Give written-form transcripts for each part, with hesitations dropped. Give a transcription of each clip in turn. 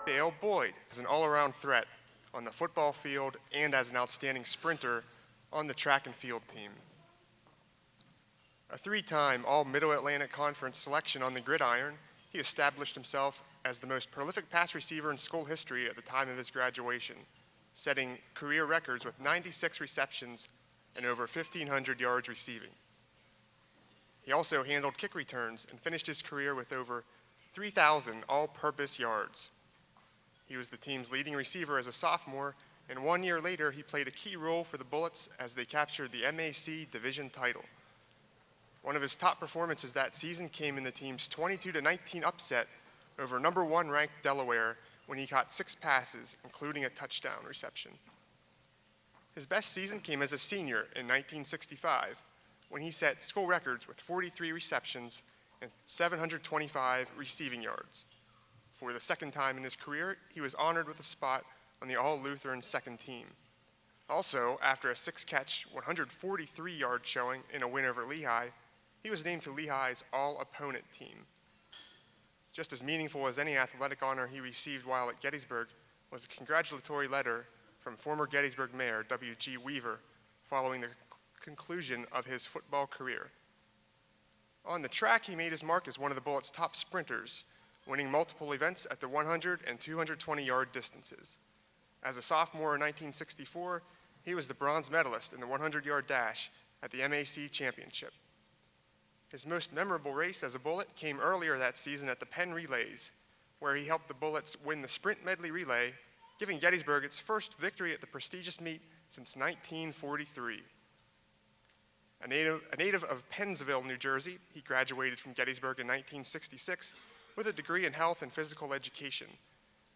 Dale Boyd is an all-around threat on the football field and as an outstanding sprinter on the track and field team. A three-time All-Middle-Atlantic Conference selection on the gridiron, he established himself as the most prolific pass receiver in school history at the time of his graduation, setting career records with 96 receptions and over 1,500 yards receiving. He also handled kick returns and finished his career with over 3,000 all-purpose yards. He was the team's leading receiver as a sophomore, and 1 year later he played a key role for the Bullets as they captured the MAC division title. One of his top performances that season came in the team's 22-19 upset over number 1 ranked Delaware when he caught 6 passes, including a touchdown reception. His best season came as a senior in 1965, when he set school records with 43 receptions and 725 receiving yards. For the second time in his career, he was honored with a spot on the All-Lutheran second team. Also, after a 6-catch, 143-yard showing in a win over Lehigh, he was named to Lehigh's all-opponent team. Just as meaningful as any athletic honor he received while at Gettysburg was a congratulatory letter from former Gettysburg Mayor W.G. Weaver following the conclusion of his football career. On the track, he made his mark as one of the Bullets' top sprinters, winning multiple events at the 100 and 220-yard distances. As a sophomore in 1964, he was the bronze medalist in the 100-yard dash at the MAC Championship. His most memorable race as a Bullet came earlier that season at the Penn Relays, where he helped the Bullets win the sprint medley relay, giving Gettysburg its first victory at the prestigious meet since 1943. A native of Pennsville, New Jersey, he graduated from Gettysburg in 1966 with a degree in health and physical education.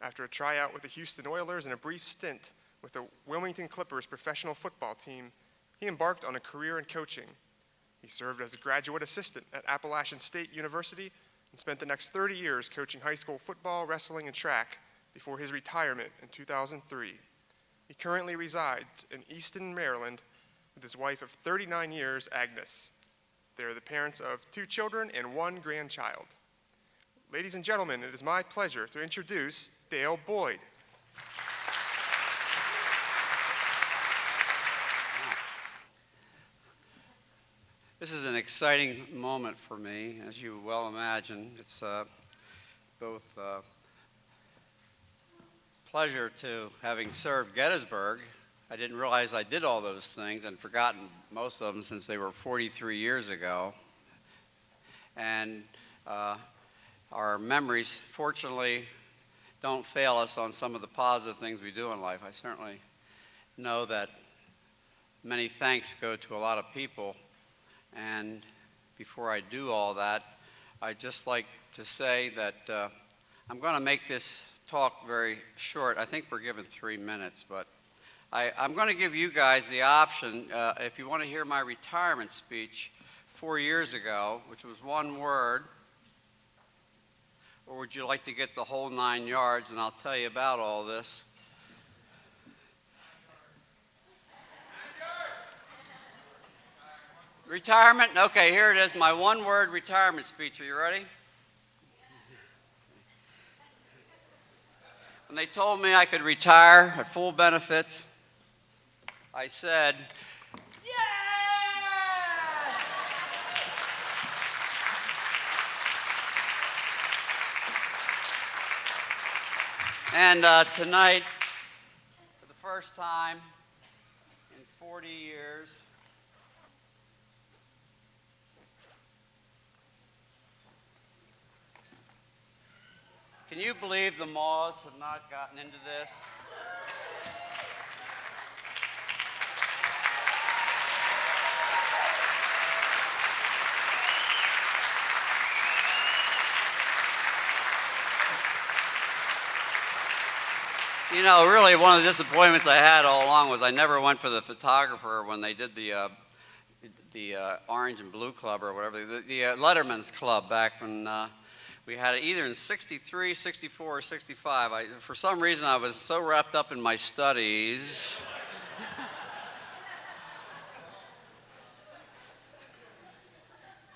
After a tryout with the Houston Oilers and a brief stint with the Wilmington Clippers professional football team, he embarked on a career in coaching. He served as a graduate assistant at Appalachian State University and spent the next 30 years coaching high school football, wrestling, and track before his retirement in 2003. He currently resides in Easton, Maryland, with his wife of 39 years, Agnes. They are the parents of 2 children and 1 grandchild. Ladies and gentlemen, it is my pleasure to introduce Dale Boyd. This is an exciting moment for me, as you well imagine. It's both pleasure to having served Gettysburg. I didn't realize I did all those things and forgotten most of them since they were 43 years ago. And our memories, fortunately, don't fail us on some of the positive things we do in life. I certainly know that many thanks go to a lot of people. And before I do all that, I'd just like to say that I'm going to make this talk very short. I think we're given 3 minutes, but I'm going to give you guys the option, if you want to hear my retirement speech 4 years ago, which was 1 word, or would you like to get the whole 9 yards, and I'll tell you about all this. Retirement? Okay, here it is, my 1-word retirement speech. Are you ready? When they told me I could retire at full benefits, I said, yeah! And tonight, for the first time in 40 years, can you believe the moths have not gotten into this? You know, really one of the disappointments I had all along was I never went for the photographer when they did the Orange and Blue Club or whatever, the Letterman's Club back when we had it either in 63, 64, or 65. For some reason, I was so wrapped up in my studies.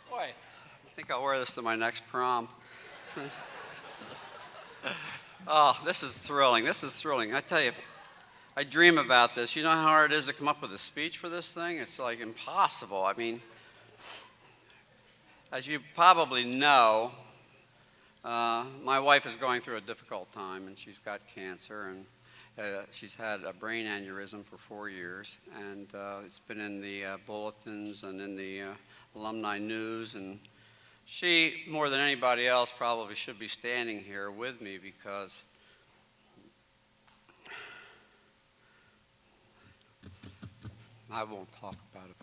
Boy, I think I'll wear this to my next prom. Oh, this is thrilling. This is thrilling. I tell you, I dream about this. You know how hard it is to come up with a speech for this thing? It's like impossible. I mean, as you probably know, my wife is going through a difficult time, and she's got cancer, and she's had a brain aneurysm for 4 years, and it's been in the bulletins and in the alumni news, and she, more than anybody else, probably should be standing here with me because I won't talk about it.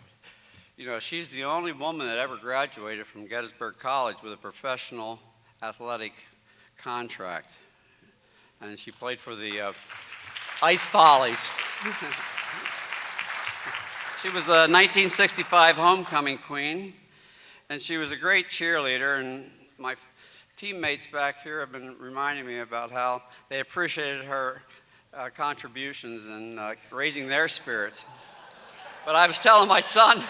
You know, she's the only woman that ever graduated from Gettysburg College with a professional athletic contract, and she played for the Ice Follies. She was a 1965 homecoming queen, and she was a great cheerleader, and my teammates back here have been reminding me about how they appreciated her contributions in raising their spirits. But I was telling my son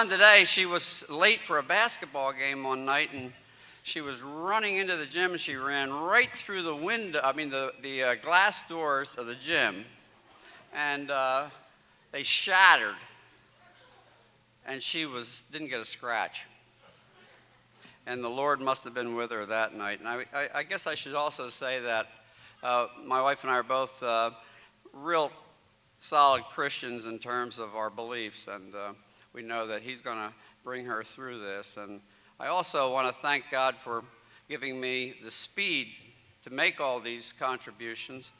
today she was late for a basketball game one night, and she was running into the gym, and she ran right through the window, the glass doors of the gym, and they shattered, and she didn't get a scratch. And the Lord must have been with her that night. And I guess I should also say that my wife and I are both real solid Christians in terms of our beliefs, and we know that He's going to bring her through this. And I also want to thank God for giving me the speed to make all these contributions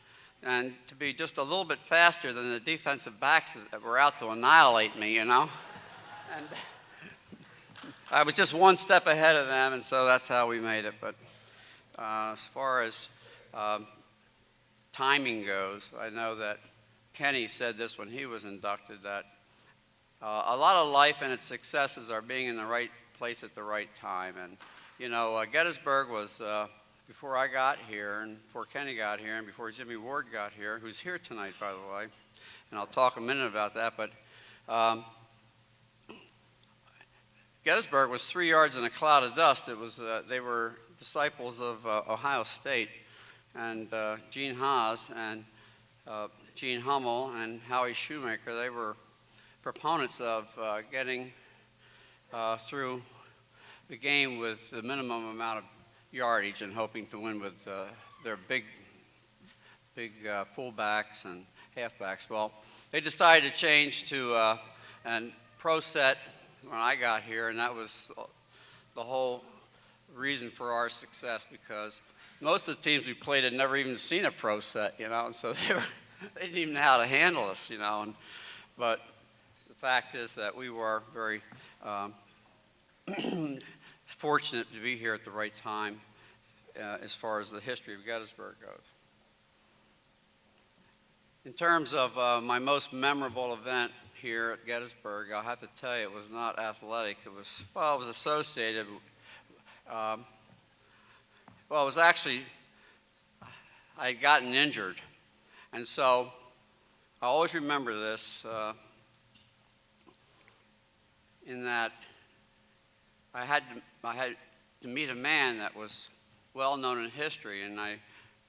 and to be just a little bit faster than the defensive backs that were out to annihilate me, you know. And I was just one step ahead of them, and so that's how we made it. But as far as timing goes, I know that Kenny said this when he was inducted, that a lot of life and its successes are being in the right place at the right time. And, you know, Gettysburg was, before I got here, and before Kenny got here, and before Jimmy Ward got here, who's here tonight, by the way, and I'll talk a minute about that, but Gettysburg was 3 yards in a cloud of dust. It was, they were disciples of Ohio State, and Gene Haas and Gene Hummel and Howie Shoemaker, they were proponents of getting through the game with the minimum amount of yardage and hoping to win with their big fullbacks and halfbacks. Well, they decided to change to a pro set when I got here, and that was the whole reason for our success, because most of the teams we played had never even seen a pro set, you know, and so they didn't even know how to handle us, you know. But the fact is that we were very fortunate to be here at the right time as far as the history of Gettysburg goes. In terms of my most memorable event here at Gettysburg, I'll have to tell you it was not athletic. It was associated. It was actually, I had gotten injured. And so I always remember this in that I had to meet a man that was well known in history, and I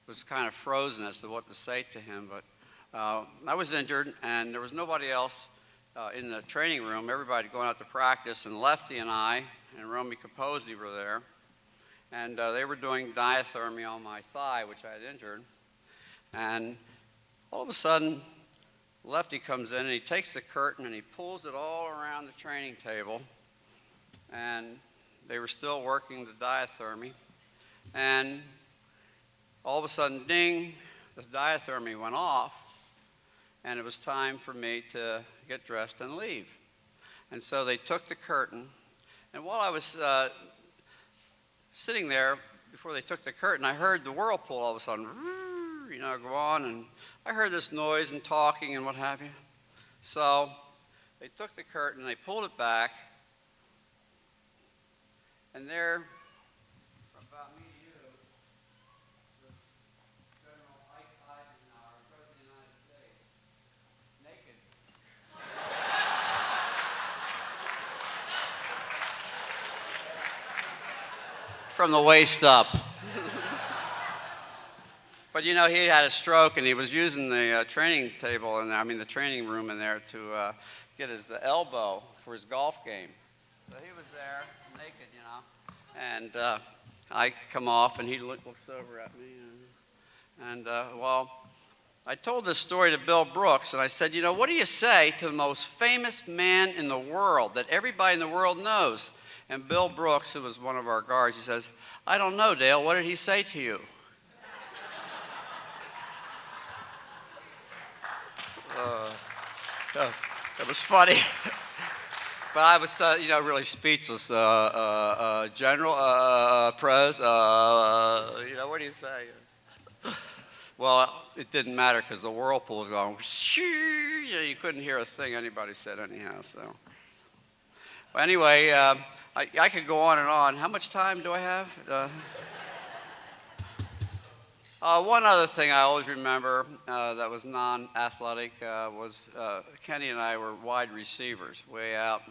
was kind of frozen as to what to say to him. But I was injured, and there was nobody else in the training room. Everybody going out to practice, and Lefty and I and Romy Capozzi were there, and they were doing diathermy on my thigh, which I had injured. And all of a sudden, Lefty comes in, and he takes the curtain, and he pulls it all around the training table, and they were still working the diathermy. And all of a sudden, ding, the diathermy went off, and it was time for me to get dressed and leave. And so they took the curtain, and while I was sitting there before they took the curtain, I heard the whirlpool all of a sudden, you know, go on, and I heard this noise and talking and what have you. So they took the curtain, they pulled it back, and there, from about me to you, was General Ike Eisenhower, President of the United States, naked. From the waist up. But you know, he had a stroke, and he was using the training table, and I mean the training room in there to get his elbow for his golf game. So he was there, naked, you know, and I come off, and he looks over at me, and well, I told this story to Bill Brooks, and I said, you know, what do you say to the most famous man in the world that everybody in the world knows? And Bill Brooks, who was one of our guards, he says, I don't know, Dale, what did he say to you? It was funny. But I was, you know, really speechless. General, Pres, you know, what do you say? Well, it didn't matter because the whirlpool was going, shoo, you know, you couldn't hear a thing anybody said anyhow. So, well, anyway, I could go on and on. How much time do I have? One other thing I always remember that was non-athletic was Kenny and I were wide receivers way out.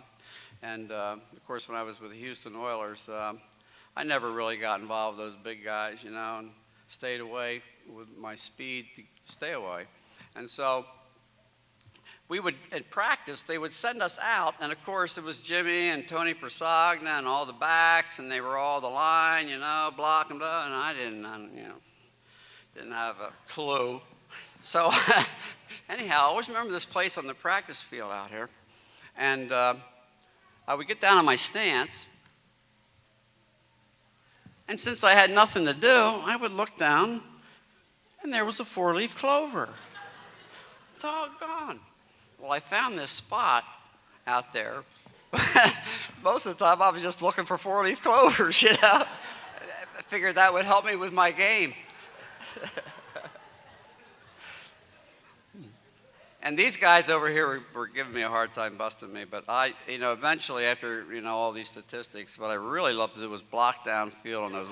And, of course, when I was with the Houston Oilers, I never really got involved with those big guys, you know, and stayed away with my speed to stay away. And so we would, in practice, they would send us out, and of course it was Jimmy and Tony Persagna and all the backs, and they were all the line, you know, block and blah, and I didn't have a clue. So anyhow, I always remember this place on the practice field out here, and I would get down on my stance, and since I had nothing to do, I would look down, and there was a four-leaf clover. Doggone. Well, I found this spot out there. Most of the time, I was just looking for four-leaf clovers, you know. I figured that would help me with my game. And these guys over here were giving me a hard time busting me, but I, you know, eventually after, you know, all these statistics, what I really loved to do was block downfield on those,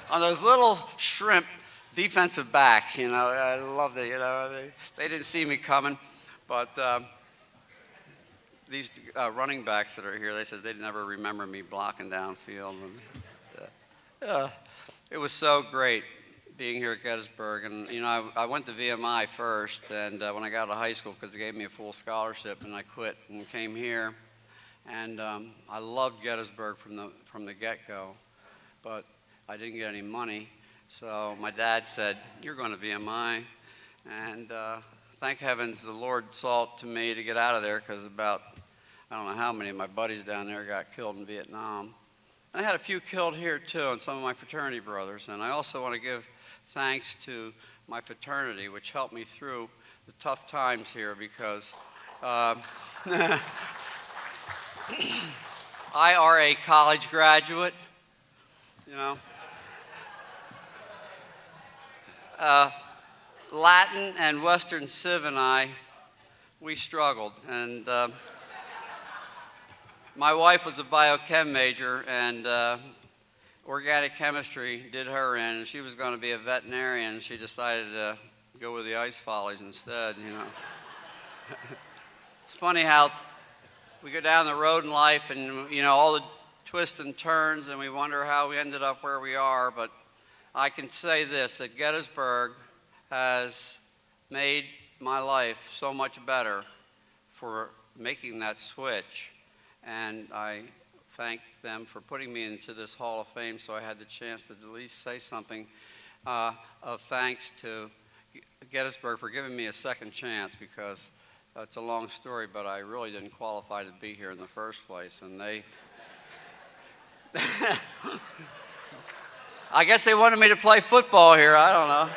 on those little shrimp defensive backs, you know. I loved it, you know. They didn't see me coming, but these running backs that are here, they said they'd never remember me blocking downfield. And, it was so great being here at Gettysburg, and you know, I went to VMI first, and when I got out of high school, because they gave me a full scholarship, and I quit and came here, and I loved Gettysburg from the get-go, but I didn't get any money, so my dad said, "You're going to VMI," and thank heavens the Lord saw it to me to get out of there, because about I don't know how many of my buddies down there got killed in Vietnam. I had a few killed here too, and some of my fraternity brothers, and I also want to give thanks to my fraternity, which helped me through the tough times here, because I are a college graduate, you know. Latin and Western Civ and we struggled, and my wife was a biochem major, and organic chemistry did her in, and she was going to be a veterinarian, and she decided to go with the ice follies instead, you know. It's funny how we go down the road in life, and, you know, all the twists and turns, and we wonder how we ended up where we are, but I can say this, that Gettysburg has made my life so much better for making that switch, and I thank them for putting me into this Hall of Fame, so I had the chance to at least say something of thanks to Gettysburg for giving me a second chance, because it's a long story, but I really didn't qualify to be here in the first place, and they I guess they wanted me to play football here, I don't know.